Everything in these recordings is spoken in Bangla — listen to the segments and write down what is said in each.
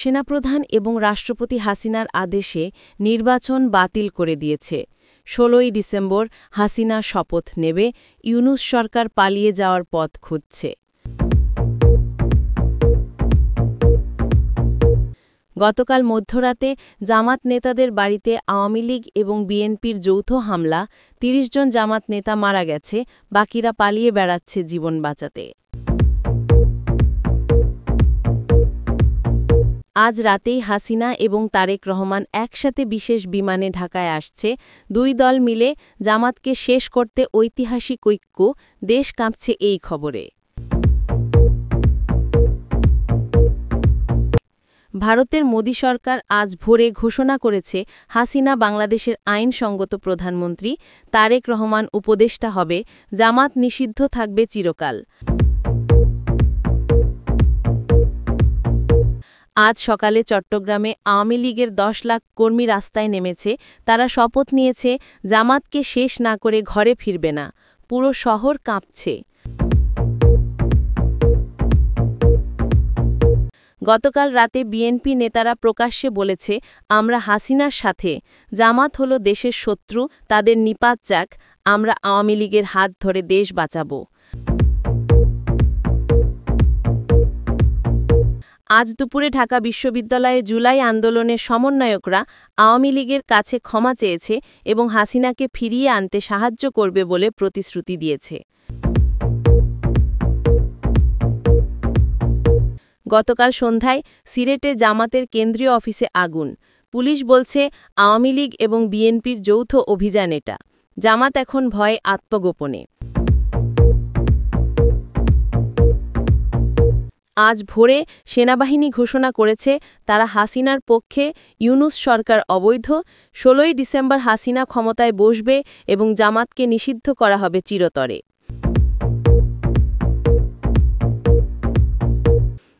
সেনাপ্রধান এবং রাষ্ট্রপতি হাসিনার আদেশে নির্বাচন বাতিল করে দিয়েছে। ১৬ই ডিসেম্বর হাসিনা শপথ নেবে, ইউনূস সরকার পালিয়ে যাওয়ার পথ খুঁজছে। গতকাল মধ্যরাতে জামাত নেতাদের বাড়িতে আওয়ামী লীগ এবং বিএনপির যৌথ হামলা, ৩০ জন জামাত নেতা মারা গেছে, বাকিরা পালিয়ে বেড়াচ্ছে জীবন বাঁচাতে। আজ রাতেই হাসিনা এবং তারেক রহমান একসাথে বিশেষ বিমানে ঢাকায় আসছে। দুই দল মিলে জামাতকে শেষ করতে ঐতিহাসিক ঐক্য, দেশ কাঁপছে এই খবরে। ভারতের মোদি সরকার আজ ভোরে ঘোষণা করেছে হাসিনা বাংলাদেশের আইনসঙ্গত প্রধানমন্ত্রী, তারেক রহমান উপদেষ্টা হবে, জামাত নিষিদ্ধ থাকবে চিরকাল। আজ সকালে চট্টগ্রামে আওয়ামী লীগের ১০ লাখ কর্মী রাস্তায় নেমেছে। তারা শপথ নিয়েছে জামাতকে শেষ না করে ঘরে ফিরবে না। পুরো শহর কাঁপছে। গতকাল রাতে বিএনপি নেতারা প্রকাশ্যে বলেছে, আমরা হাসিনার সাথে, জামাত হল দেশের শত্রু, তাদের নিপাত যাক, আমরা আওয়ামী লীগের হাত ধরে দেশ বাঁচাব। আজ দুপুরে ঢাকা বিশ্ববিদ্যালয়ে জুলাই আন্দোলনের সমন্বয়করা আওয়ামী লীগের কাছে ক্ষমা চেয়েছে এবং হাসিনাকে ফিরিয়ে আনতে সাহায্য করবে বলে প্রতিশ্রুতি দিয়েছে। গতকাল সন্ধ্যায় সিলেটে জামাতের কেন্দ্রীয় অফিসে আগুন। পুলিশ বলছে আওয়ামী লীগ এবং বিএনপির যৌথ অভিযান এটা। জামাত এখন ভয়ে আত্মগোপনে। আজ ভোরে সেনাবাহিনী ঘোষণা করেছে তারা হাসিনার পক্ষে, ইউনূস সরকার অবৈধ। ১৬ই ডিসেম্বর হাসিনা ক্ষমতায় বসবে এবং জামাতকে নিষিদ্ধ করা হবে চিরতরে।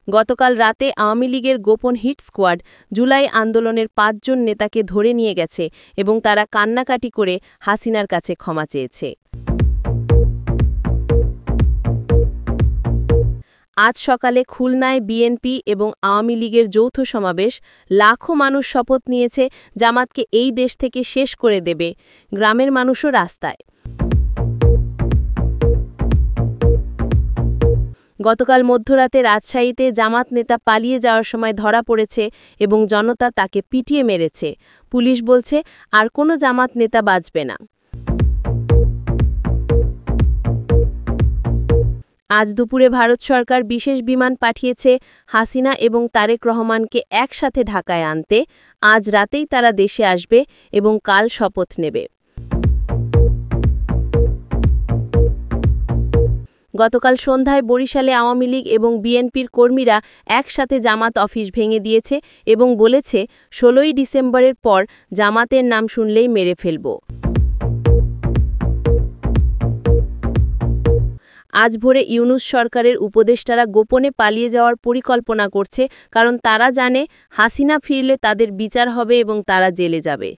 গতকাল রাতে আওয়ামী লীগের গোপন হিট স্কোয়াড জুলাই আন্দোলনের ৫ জন নেতাকে ধরে নিয়ে গেছে এবং তারা কান্নাকাটি করে হাসিনার কাছে ক্ষমা চেয়েছে। আজ সকালে খুলনায় বিএনপি এবং আওয়ামী লীগের যৌথ সমাবেশ। লাখো মানুষ শপথ নিয়েছে জামাতকে এই দেশ থেকে শেষ করে দেবে। গ্রামের মানুষও রাস্তায়। গতকাল মধ্যরাতে রাজশাহীতে জামাত নেতা পালিয়ে যাওয়ার সময় ধরা পড়েছে এবং জনতা তাকে পিটিয়ে মেরেছে। পুলিশ বলছে আর কোনো জামাত নেতা বাঁচবে না। আজ দুপুরে ভারত সরকার বিশেষ বিমান পাঠিয়েছে হাসিনা এবং তারেক রহমানকে একসাথে ঢাকায় আনতে। আজ রাতেই তারা দেশে আসবে এবং কাল শপথ নেবে। গতকাল সন্ধ্যায় বরিশালে আওয়ামী লীগ এবং বিএনপির কর্মীরা একসাথে জামাত অফিস ভেঙে দিয়েছে এবং বলেছে ১৬ই ডিসেম্বরের পর জামাতের নাম শুনলেই মেরে ফেলব। আজ ভোরে ইউনূস সরকারের উপদেষ্টারা গোপনে পালিয়ে যাওয়ার পরিকল্পনা করছে, কারণ তারা জানে হাসিনা ফিরলে তাদের বিচার হবে এবং তারা জেলে যাবে।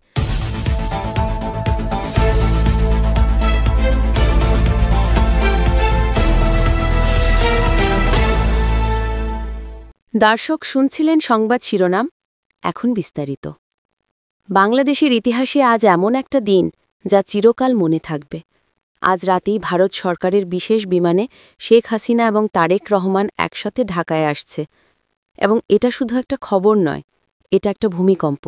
দর্শক শুনছিলেন সংবাদ শিরোনাম, এখন বিস্তারিত। বাংলাদেশের ইতিহাসে আজ এমন একটা দিন যা চিরকাল মনে থাকবে। আজ রাতেই ভারত সরকারের বিশেষ বিমানে শেখ হাসিনা এবং তারেক রহমান একসাথে ঢাকায় আসছে। এবং এটা শুধু একটা খবর নয়, এটা একটা ভূমিকম্প।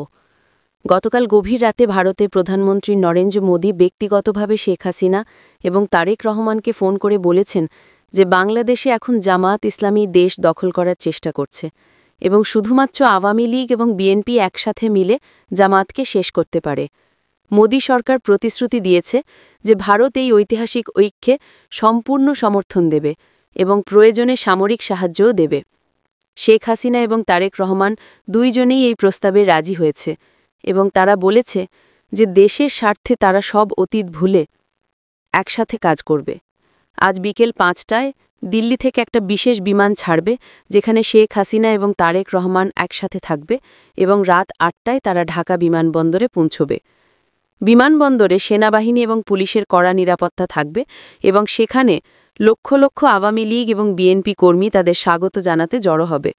গতকাল গভীর রাতে ভারতের প্রধানমন্ত্রী নরেন্দ্র মোদী ব্যক্তিগতভাবে শেখ হাসিনা এবং তারেক রহমানকে ফোন করে বলেছেন যে বাংলাদেশে এখন জামাত ইসলামী দেশ দখল করার চেষ্টা করছে এবং শুধুমাত্র আওয়ামী লীগ এবং বিএনপি একসাথে মিলে জামাতকে শেষ করতে পারে। মোদী সরকার প্রতিশ্রুতি দিয়েছে যে ভারত এই ঐতিহাসিক ঐক্যে সম্পূর্ণ সমর্থন দেবে এবং প্রয়োজনে সামরিক সাহায্যও দেবে। শেখ হাসিনা এবং তারেক রহমান দুইজনেই এই প্রস্তাবে রাজি হয়েছে এবং তারা বলেছে যে দেশের স্বার্থে তারা সব অতীত ভুলে একসাথে কাজ করবে। আজ বিকেল ৫টায় দিল্লি থেকে একটা বিশেষ বিমান ছাড়বে যেখানে শেখ হাসিনা এবং তারেক রহমান একসাথে থাকবে এবং রাত ৮টায় তারা ঢাকা বিমানবন্দরে পৌঁছবে। বিমানবন্দরে সেনাবাহিনী এবং পুলিশের কড়া নিরাপত্তা থাকবে এবং সেখানে লক্ষ লক্ষ আওয়ামী লীগ এবং বিএনপি কর্মী তাদের স্বাগত জানাতে জড়ো হবে।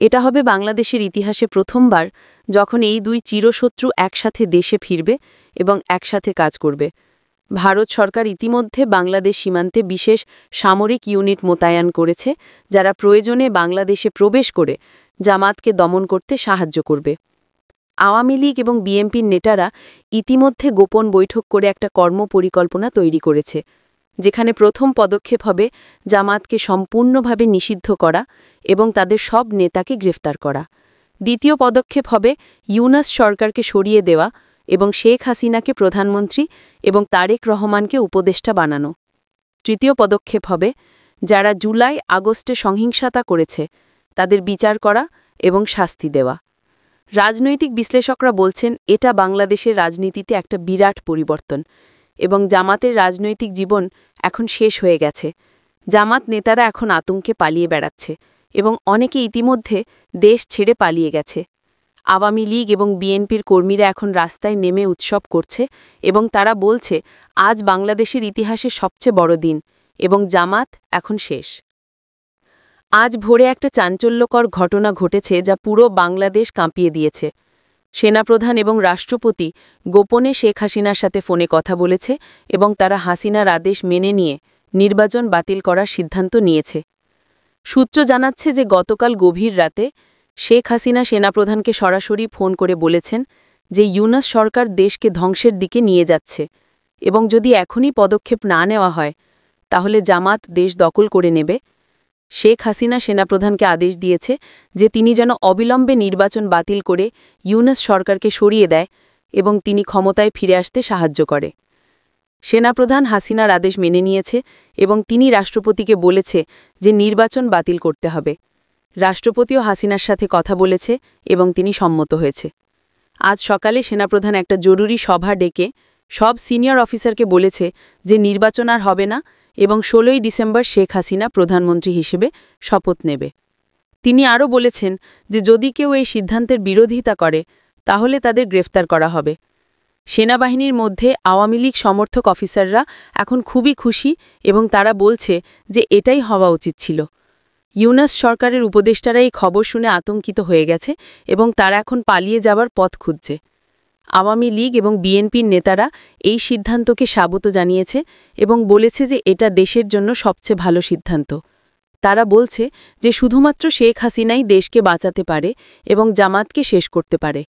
এটা হবে বাংলাদেশের ইতিহাসে প্রথমবার যখন এই দুই চিরশত্রু একসাথে দেশে ফিরবে এবং একসাথে কাজ করবে। ভারত সরকার ইতিমধ্যে বাংলাদেশ সীমান্তে বিশেষ সামরিক ইউনিট মোতায়েন করেছে, যারা প্রয়োজনে বাংলাদেশে প্রবেশ করে জামাতকে দমন করতে সাহায্য করবে। আওয়ামী লীগ এবং বিএনপির নেতারা ইতিমধ্যে গোপন বৈঠক করে একটা কর্মপরিকল্পনা তৈরি করেছে, যেখানে প্রথম পদক্ষেপ হবে জামাতকে সম্পূর্ণভাবে নিষিদ্ধ করা এবং তাদের সব নেতাকে গ্রেফতার করা। দ্বিতীয় পদক্ষেপ হবে ইউনূস সরকারকে সরিয়ে দেওয়া এবং শেখ হাসিনাকে প্রধানমন্ত্রী এবং তারেক রহমানকে উপদেষ্টা বানানো। তৃতীয় পদক্ষেপ হবে যারা জুলাই আগস্টে সহিংসতা করেছে তাদের বিচার করা এবং শাস্তি দেওয়া। রাজনৈতিক বিশ্লেষকরা বলছেন এটা বাংলাদেশের রাজনীতিতে একটা বিরাট পরিবর্তন এবং জামাতের রাজনৈতিক জীবন এখন শেষ হয়ে গেছে। জামাত নেতারা এখন আতঙ্কে পালিয়ে বেড়াচ্ছে এবং অনেকে ইতিমধ্যে দেশ ছেড়ে পালিয়ে গেছে। আওয়ামী লীগ এবং বিএনপির কর্মীরা এখন রাস্তায় নেমে উৎসব করছে এবং তারা বলছে আজ বাংলাদেশের ইতিহাসের সবচেয়ে বড় দিন এবং জামাত এখন শেষ। আজ ভোরে একটা চাঞ্চল্যকর ঘটনা ঘটেছে যা পুরো বাংলাদেশ কাঁপিয়ে দিয়েছে। সেনাপ্রধান এবং রাষ্ট্রপতি গোপনে শেখ হাসিনার সাথে ফোনে কথা বলেছে এবং তারা হাসিনার আদেশ মেনে নিয়ে নির্বাচন বাতিল করার সিদ্ধান্ত নিয়েছে। সূত্র জানাচ্ছে যে গতকাল গভীর রাতে শেখ হাসিনা সেনাপ্রধানকে সরাসরি ফোন করে বলেছেন যে ইউনূস সরকার দেশকে ধ্বংসের দিকে নিয়ে যাচ্ছে এবং যদি এখনই পদক্ষেপ না নেওয়া হয় তাহলে জামাত দেশ দখল করে নেবে। শেখ হাসিনা সেনাপ্রধানকে আদেশ দিয়েছে যে তিনি যেন অবিলম্বে নির্বাচন বাতিল করে ইউনূস সরকারকে সরিয়ে দেয় এবং তিনি ক্ষমতায় ফিরে আসতে সাহায্য করে। সেনাপ্রধান হাসিনার আদেশ মেনে নিয়েছে এবং তিনি রাষ্ট্রপতিকে বলেছে যে নির্বাচন বাতিল করতে হবে। রাষ্ট্রপতিও হাসিনার সাথে কথা বলেছে এবং তিনি সম্মত হয়েছে। আজ সকালে সেনাপ্রধান একটা জরুরি সভা ডেকে সব সিনিয়র অফিসারকে বলেছে যে নির্বাচন আর হবে না এবং ১৬ই ডিসেম্বর শেখ হাসিনা প্রধানমন্ত্রী হিসেবে শপথ নেবে। তিনি আরও বলেছেন যে যদি কেউ এই সিদ্ধান্তের বিরোধিতা করে তাহলে তাদের গ্রেফতার করা হবে। সেনাবাহিনীর মধ্যে আওয়ামী লীগ সমর্থক অফিসাররা এখন খুবই খুশি এবং তারা বলছে যে এটাই হওয়া উচিত ছিল। ইউনূস সরকারের উপদেষ্টারা এই খবর শুনে আতঙ্কিত হয়ে গেছে এবং তারা এখন পালিয়ে যাবার পথ খুঁজছে। আওয়ামী লীগ এবং বিএনপির নেতারা এই সিদ্ধান্তকে স্বাগত জানিয়েছে এবং বলেছে যে এটা দেশের জন্য সবচেয়ে ভালো সিদ্ধান্ত। তারা বলছে যে শুধুমাত্র শেখ হাসিনাই দেশকে বাঁচাতে পারে এবং জামাতকে শেষ করতে পারে।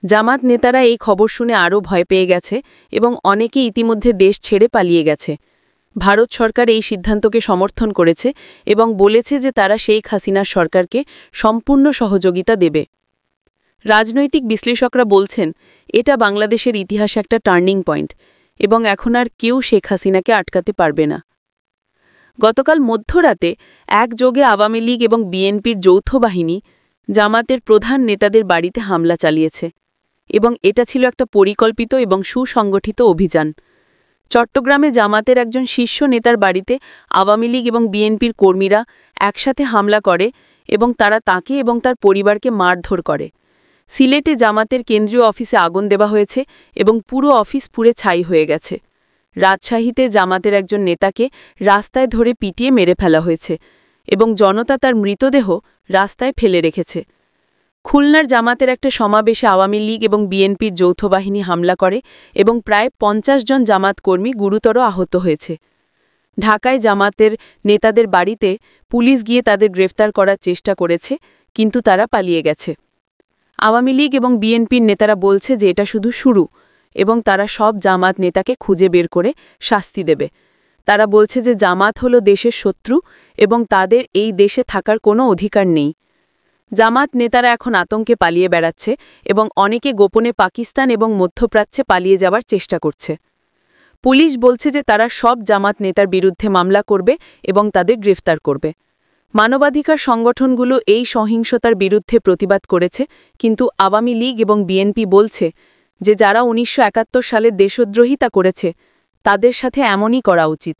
জামাত নেতারা এই খবর শুনে আরও ভয় পেয়ে গেছে এবং অনেকে ইতিমধ্যে দেশ ছেড়ে পালিয়ে গেছে। ভারত সরকার এই সিদ্ধান্তকে সমর্থন করেছে এবং বলেছে যে তারা শেখ হাসিনার সরকারকে সম্পূর্ণ সহযোগিতা দেবে। রাজনৈতিক বিশ্লেষকরা বলছেন এটা বাংলাদেশের ইতিহাসে একটা টার্নিং পয়েন্ট এবং এখন আর কেউ শেখ হাসিনাকে আটকাতে পারবে না। গতকাল মধ্যরাতে একযোগে আওয়ামী লীগ এবং বিএনপির যৌথ বাহিনী জামাতের প্রধান নেতাদের বাড়িতে হামলা চালিয়েছে এবং এটা ছিল একটা পরিকল্পিত এবং সুসংগঠিত অভিযান। চট্টগ্রামে জামাতের একজন শীর্ষ নেতার বাড়িতে আওয়ামী লীগ এবং বিএনপির কর্মীরা একসাথে হামলা করে এবং তারা তাকে এবং তার পরিবারকে মারধর করে। সিলেটে জামাতের কেন্দ্রীয় অফিসে আগুন দেওয়া হয়েছে এবং পুরো অফিস পুড়ে ছাই হয়ে গেছে। রাজশাহীতে জামাতের একজন নেতাকে রাস্তায় ধরে পিটিয়ে মেরে ফেলা হয়েছে এবং জনতা তার মৃতদেহ রাস্তায় ফেলে রেখেছে। খুলনার জামাতের একটা সমাবেশে আওয়ামী লীগ এবং বিএনপির যৌথ বাহিনী হামলা করে এবং প্রায় ৫০ জন জামাত কর্মী গুরুতর আহত হয়েছে। ঢাকায় জামাতের নেতাদের বাড়িতে পুলিশ গিয়ে তাদের গ্রেফতার করার চেষ্টা করেছে, কিন্তু তারা পালিয়ে গেছে। আওয়ামী লীগ এবং বিএনপির নেতারা বলছে যে এটা শুধু শুরু এবং তারা সব জামাত নেতাকে খুঁজে বের করে শাস্তি দেবে। তারা বলছে যে জামাত হলো দেশের শত্রু এবং তাদের এই দেশে থাকার কোনো অধিকার নেই। জামাত নেতারা এখন আতঙ্কে পালিয়ে বেড়াচ্ছে এবং অনেকে গোপনে পাকিস্তান এবং মধ্যপ্রাচ্যে পালিয়ে যাওয়ার চেষ্টা করছে। পুলিশ বলছে যে তারা সব জামাত নেতার বিরুদ্ধে মামলা করবে এবং তাদের গ্রেফতার করবে। মানবাধিকার সংগঠনগুলো এই সহিংসতার বিরুদ্ধে প্রতিবাদ করেছে, কিন্তু আওয়ামী লীগ এবং বিএনপি বলছে যে যারা ১৯৭১ সালে দেশদ্রোহিতা করেছে তাদের সাথে এমনই করা উচিত।